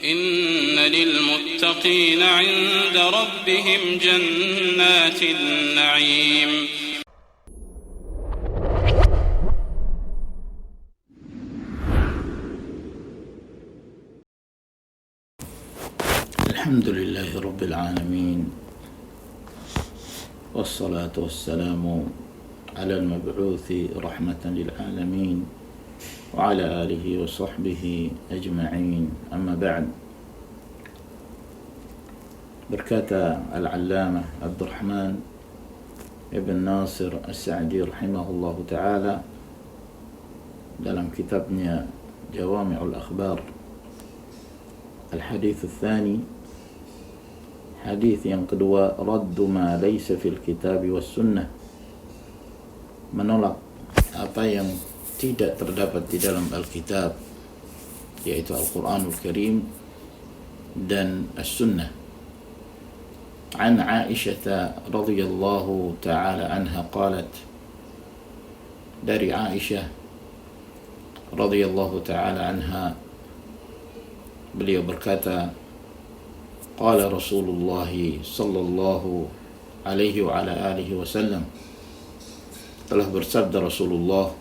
إن للمتقين عند ربهم جنات النعيم. الحمد لله رب العالمين، والصلاة والسلام على المبعوث رحمة للعالمين وعلى آله وصحبه أجمعين. أما بعد، berkata Al-Allamah Abdurrahman Ibn Nasir As-Sa'di rahimahullahu ta'ala dalam kitabnya Jawami'ul Akhbar, Al-Hadith Al-Thani, hadith yang kedua, raddu ma laysa fil kitab was sunnah, menolak apa yang tidak terdapat di dalam Alkitab, yaitu Al-Quranul Karim dan As-Sunnah. An Aisyah radhiyallahu ta'ala anha qalat, dari Aisyah radhiyallahu ta'ala anha, beliau berkata, qala Rasulullah sallallahu alaihi wa ala alihi wasallam, telah bersabda Rasulullah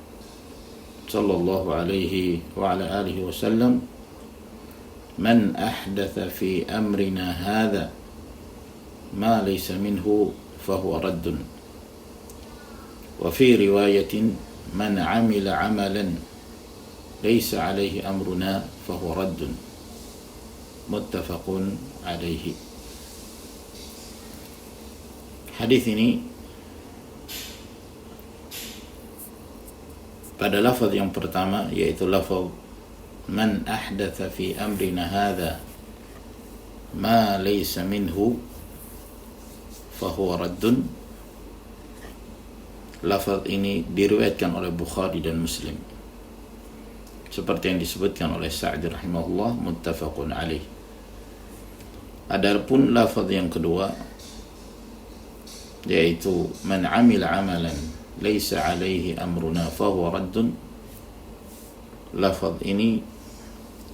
sallallahu alaihi wa ala alihi wasallam, man ahdatha fi amrina hadha ma laysa minhu fahuwa raddun, wa fi riwayatin man amila amalan laysa alaihi amruna fahuwa raddun, muttafaqun alaihi. Hadis ini pada lafaz yang pertama, yaitu lafaz man ahdatha fi amrina hadha ma laysa minhu fahuwa raddun. Lafaz ini diriwayatkan oleh Bukhari dan Muslim, seperti yang disebutkan oleh Sa'di rahimahullah, muttafaqun alaih. Adapun lafaz yang kedua, yaitu man amila amalan laysa alaihi amruna fahuwa raddun, lafaz ini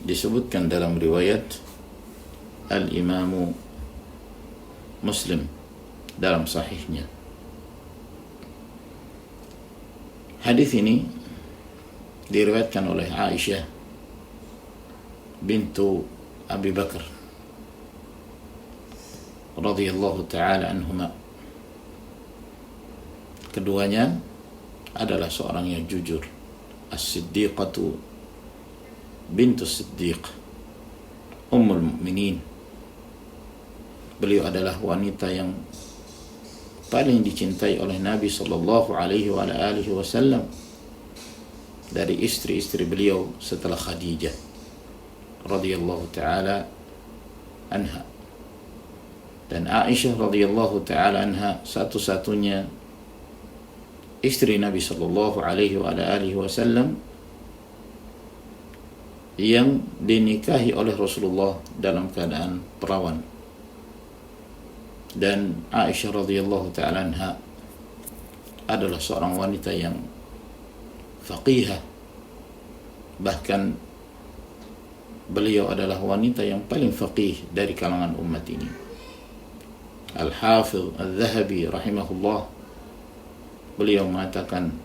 disebutkan dalam riwayat Al-Imamu Muslim dalam sahihnya. Hadis ini diriwayatkan oleh Aisyah bintu Abi Bakar radhiyallahu ta'ala anhuma. Keduanya adalah seorang yang jujur, As-Siddiqatu bintu Siddiq, Ummul Mukminin. Beliau adalah wanita yang paling dicintai oleh Nabi sallallahu alaihi wa alihi wasallam dari istri-istri beliau setelah Khadijah radhiyallahu ta'ala anha. Dan Aisyah radhiyallahu ta'ala anha satu-satunya istri Nabi sallallahu alaihi wa alihi wasallam yang dinikahi oleh Rasulullah dalam keadaan perawan. Dan Aisyah radhiyallahu ta'ala anha adalah seorang wanita yang faqihah, bahkan beliau adalah wanita yang paling faqih dari kalangan umat ini. Al-Hafidh Al-Dhahabi rahimahullah, beliau mengatakan,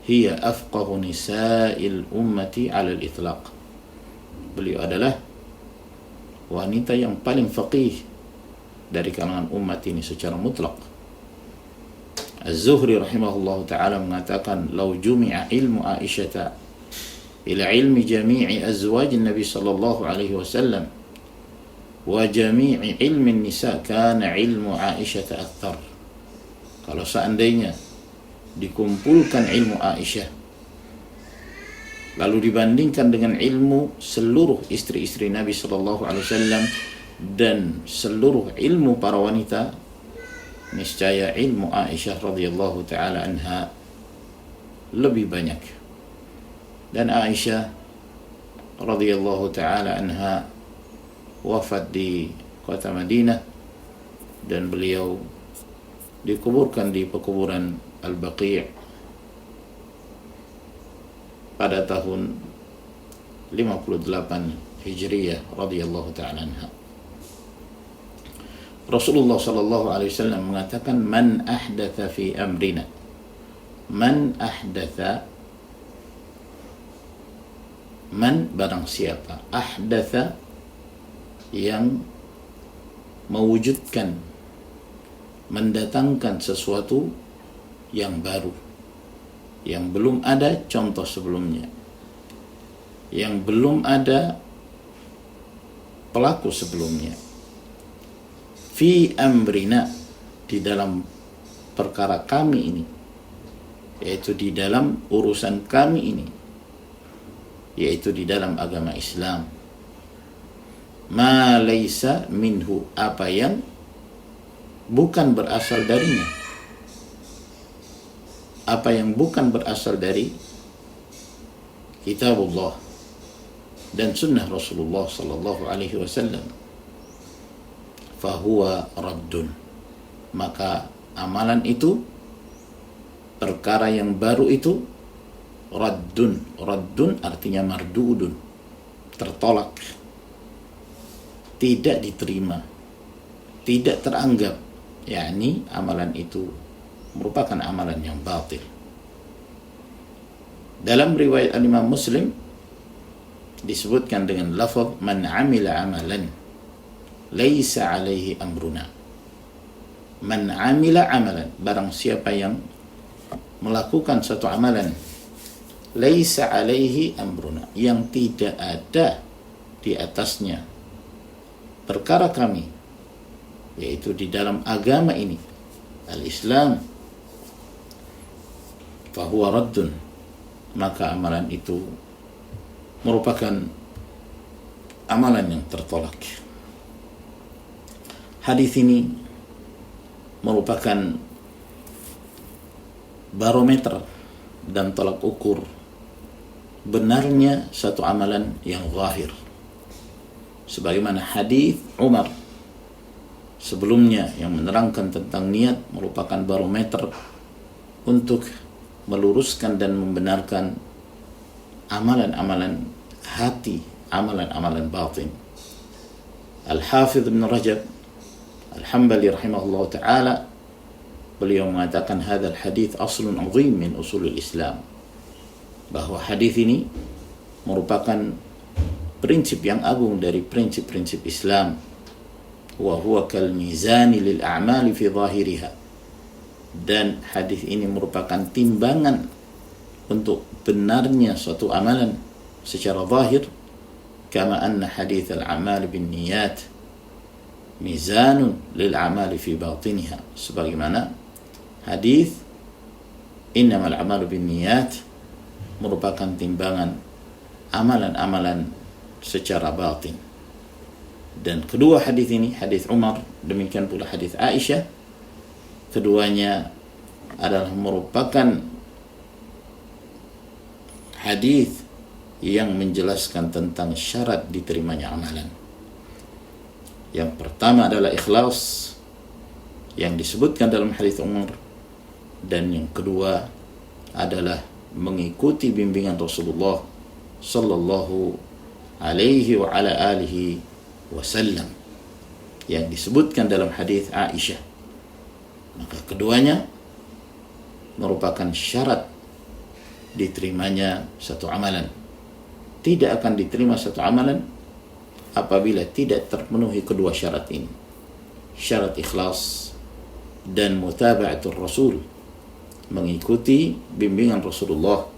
hiya afqahu nisa'il ummati 'ala al-itlaq. Beliau adalah wanita yang paling faqih dari kalangan umat ini secara mutlak. Az-Zuhri rahimahullah ta'ala mengatakan, law jumi'a ilmu Aisyata ila ilmi jami'i azwaj Nabi sallallahu alaihi wasallam wa jami'i ilmi nisa kana ilmu Aisyata akthar. Kalau seandainya dikumpulkan ilmu Aisyah lalu dibandingkan dengan ilmu seluruh istri-istri Nabi sallallahu alaihi wasallam dan seluruh ilmu para wanita, niscaya ilmu Aisyah radhiyallahu taala anha lebih banyak. Dan Aisyah radhiyallahu taala anha wafat di kota Madinah dan beliau dikuburkan di pekuburan Al-Baqi' pada tahun 58 Hijriyah radhiyallahu ta'ala anha. Rasulullah sallallahu alaihi wasallam mengatakan, man ahdatha fi amrina, man ahdatha, man barang siapa, ahdatha yang mewujudkan, mendatangkan sesuatu yang baru, yang belum ada contoh sebelumnya, yang belum ada pelaku sebelumnya, fi amrina, di dalam perkara kami ini, yaitu di dalam urusan kami ini, yaitu di dalam agama Islam, ma laisa minhu, apa yang bukan berasal darinya, apa yang bukan berasal dari kitabullah dan sunnah Rasulullah sallallahu alaihi wasallam, fahuwa raddun, maka amalan itu, perkara yang baru itu, raddun. Raddun artinya mardudun, tertolak, tidak diterima, tidak teranggap, yakni amalan itu merupakan amalan yang batil. Dalam riwayat Imam Muslim disebutkan dengan lafaz man amila amalan laisa alaihi amruna. Man amila amalan, barang siapa yang melakukan satu amalan, laisa alaihi amruna, yang tidak ada di atasnya perkara kami, yaitu di dalam agama ini, al-Islam, fahuwa raddun, maka amalan itu merupakan amalan yang tertolak. Hadis ini merupakan barometer dan tolak ukur benarnya satu amalan yang zahir. Sebagaimana hadis Umar sebelumnya yang menerangkan tentang niat merupakan barometer untuk meluruskan dan membenarkan amalan-amalan hati, amalan-amalan batin. Al-Hafidh Ibn Rajab Al-Hambali rahimahullah ta'ala, beliau mengatakan hadzal hadits aslun azim min usulil Islam, bahwa hadis ini merupakan prinsip yang agung dari prinsip-prinsip Islam. Wa huwa kal mizani lil a'mali fi zahiriha, dan hadis ini merupakan timbangan untuk benarnya suatu amalan secara zahir, kama anna hadits al-a'mal bin niyat mizanun lil a'mali fi batiniha, sebagaimana hadis innamal a'malu bin niyat merupakan timbangan amalan-amalan secara batin. Dan kedua hadis ini, hadis Umar, demikian pula hadis Aisyah, keduanya adalah merupakan hadis yang menjelaskan tentang syarat diterimanya amalan. Yang pertama adalah ikhlas yang disebutkan dalam hadis Umar, dan yang kedua adalah mengikuti bimbingan Rasulullah sallallahu alaihi wa ala alihi wasallam yang disebutkan dalam hadis Aisyah. Maka keduanya merupakan syarat diterimanya satu amalan. Tidak akan diterima satu amalan apabila tidak terpenuhi kedua syarat ini, syarat ikhlas dan mutaba'atul Rasul, mengikuti bimbingan Rasulullah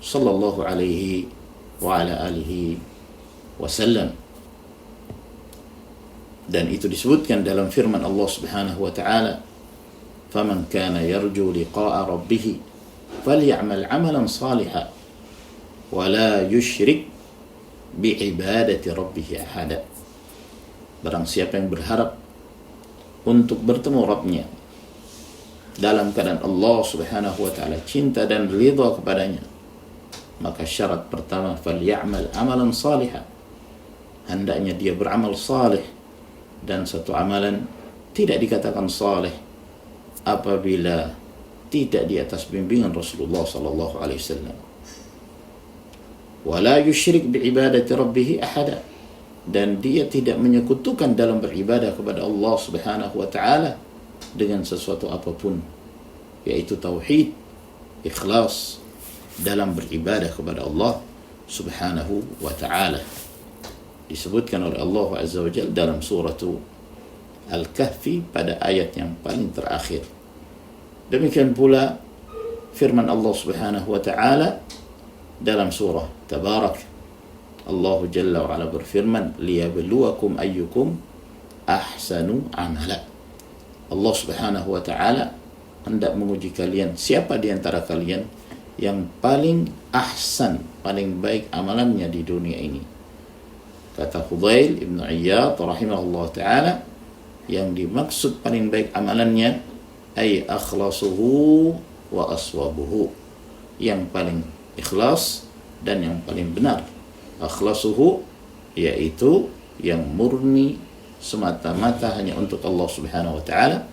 sallallahu alaihi wa ala alihi wasallam. Dan itu disebutkan dalam firman Allah Subhanahu wa taala, faman kana yarju liqa'a rabbih falyamal 'amalan salihan wa la yusyrik bi'ibadati rabbih ahada. Barang siapa yang berharap untuk bertemu Rabbnya dalam keadaan Allah Subhanahu wa taala cinta dan ridha kepadanya, maka syarat pertama, falyamal 'amalan salihan, hendaknya dia beramal saleh. Dan satu amalan tidak dikatakan saleh apabila tidak di atas bimbingan Rasulullah sallallahu alaihi wasallam. Wala yusyrik bi'ibadati rabbih ahada, dan dia tidak menyekutukan dalam beribadah kepada Allah Subhanahu wa taala dengan sesuatu apapun, yaitu tauhid, ikhlas dalam beribadah kepada Allah Subhanahu wa taala. Disebutkan oleh Allah Azza wa Jalla dalam surah Al-Kahfi pada ayat yang paling terakhir. Demikian pula firman Allah Subhanahu wa taala dalam surah Tabarak. Allah Jalla wa Ala berfirman, liyabluwakum ayyukum ahsanu amala. Allah Subhanahu wa taala hendak menguji kalian, siapa di antara kalian yang paling ahsan, paling baik amalannya di dunia ini. Kata Fudail Ibn Iyad rahimahullah ta'ala, yang dimaksud paling baik amalannya ay akhlasuhu wa aswabuhu, yang paling ikhlas dan yang paling benar. Akhlasuhu yaitu yang murni semata-mata hanya untuk Allah Subhanahu wa ta'ala,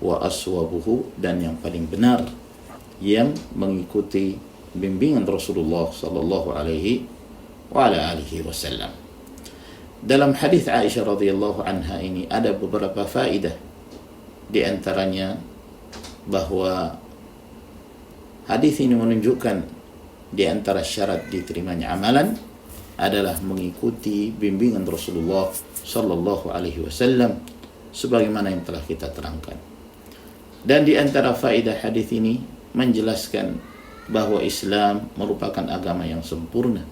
wa aswabuhu dan yang paling benar yang mengikuti bimbingan Rasulullah sallallahu alaihi wa ala alihi wasallam. Dalam hadis Aisyah radhiyallahu anha ini ada beberapa faedah, di antaranya bahwa hadis ini menunjukkan di antara syarat diterimanya amalan adalah mengikuti bimbingan Rasulullah sallallahu alaihi wasallam sebagaimana yang telah kita terangkan. Dan di antara faedah hadis ini menjelaskan bahwa Islam merupakan agama yang sempurna,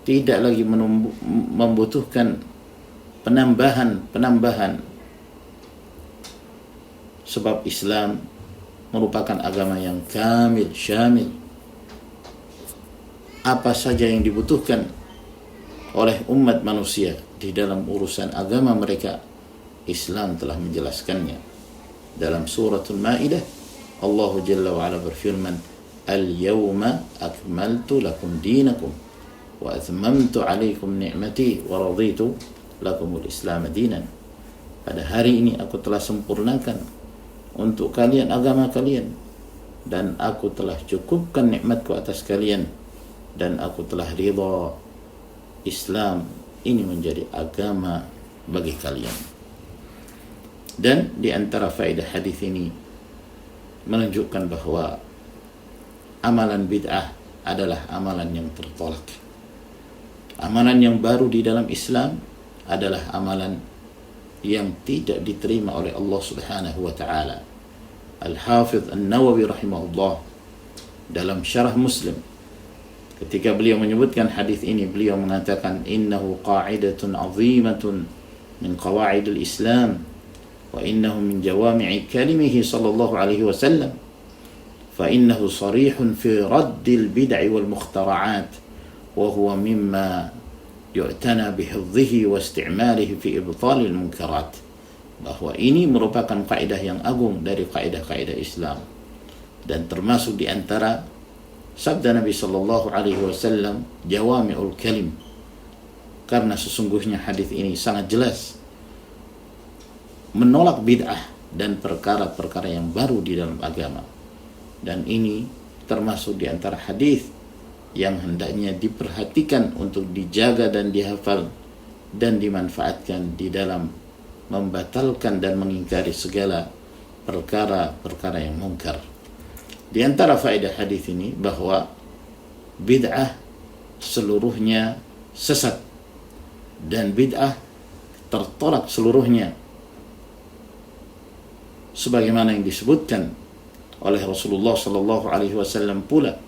tidak lagi membutuhkan penambahan, sebab Islam merupakan agama yang kamil, syamil. Apa saja yang dibutuhkan oleh umat manusia di dalam urusan agama mereka, Islam telah menjelaskannya. Dalam suratul Maidah, Allah Jalla wa Ala berfirman, al-yawma akmaltu lakum dinakum wa atmamtu alaikum ni'mati wa raditu lakumul Islam dinan. Pada hari ini aku telah sempurnakan untuk kalian agama kalian, dan aku telah cukupkan nikmatku atas kalian, dan aku telah ridha Islam ini menjadi agama bagi kalian. Dan di antara faedah hadis ini menunjukkan bahwa amalan bid'ah adalah amalan yang tertolak. Amalan yang baru di dalam Islam adalah amalan yang tidak diterima oleh Allah Subhanahu wa taala. Al-Hafidh An-Nawawi rahimahullah dalam Syarah Muslim, ketika beliau menyebutkan hadis ini, beliau mengatakan, innahu qa'idatun 'azimatun min qawa'idil Islam wa innahu min jawami'i kalimihi sallallahu alaihi wasallam fa innahu sarihun fi raddil bid'i wal mukhtara'at wa huwa mimma yu'tana bihifdhihi wa isti'malihi fi ibtalil munkarat. Bahwa ini merupakan kaidah yang agung dari kaidah-kaidah Islam, dan termasuk di antara sabda Nabi sallallahu alaihi wasallam, jawami'ul kalim, karena sesungguhnya hadis ini sangat jelas menolak bid'ah dan perkara-perkara yang baru di dalam agama. Dan ini termasuk di antara hadis yang hendaknya diperhatikan untuk dijaga dan dihafal dan dimanfaatkan di dalam membatalkan dan mengingkari segala perkara-perkara yang mungkar. Di antara faedah hadis ini bahwa bid'ah seluruhnya sesat dan bid'ah tertolak seluruhnya, sebagaimana yang disebutkan oleh Rasulullah sallallahu alaihi wasallam pula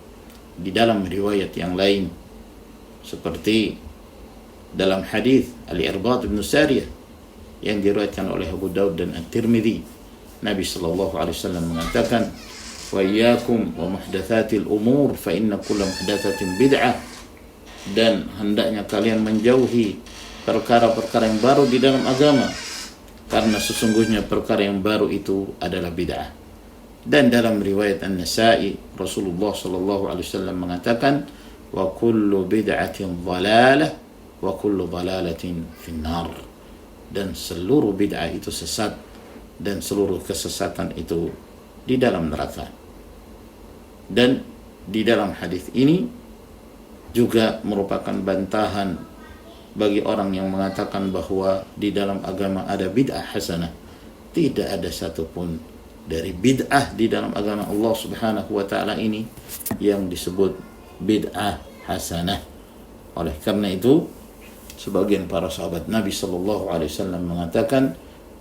di dalam riwayat yang lain, seperti dalam hadis Al-Irbad bin Sariyah yang diriwayatkan oleh Abu Daud dan At-Tirmidzi. Nabi sallallahu alaihi wasallam mengatakan, wa iyyakum wa muhdatsatil umur fa inna kulla muhdatsatin bid'ah, dan hendaknya kalian menjauhi perkara-perkara yang baru di dalam agama, karena sesungguhnya perkara yang baru itu adalah bid'ah. Dan dalam riwayat An-Nasa'i, Rasulullah sallallahu alaihi wasallam mengatakan, wa kullu bid'atin dhalalah wa kullu dhalalatin finnar, dan seluruh bid'ah itu sesat dan seluruh kesesatan itu di dalam neraka. Dan di dalam hadis ini juga merupakan bantahan bagi orang yang mengatakan bahwa di dalam agama ada bid'ah hasanah. Tidak ada satupun dari bid'ah di dalam agama Allah Subhanahu wa taala ini yang disebut bid'ah hasanah. Oleh karena itu, sebagian para sahabat Nabi sallallahu alaihi wasallam mengatakan,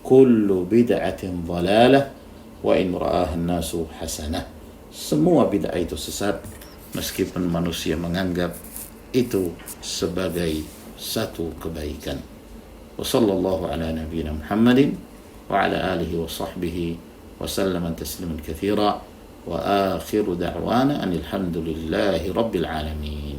kullu bid'atin dhalalah wa in ra'aha an-nasu hasanah. Semua bid'ah itu sesat meskipun manusia menganggap itu sebagai satu kebaikan. Wa sallallahu ala nabiyyina Muhammadin wa ala alihi wa sahbihi wa sallama tasliman katsira wa akhiru da'wana anil hamdulillahi rabbil alamin.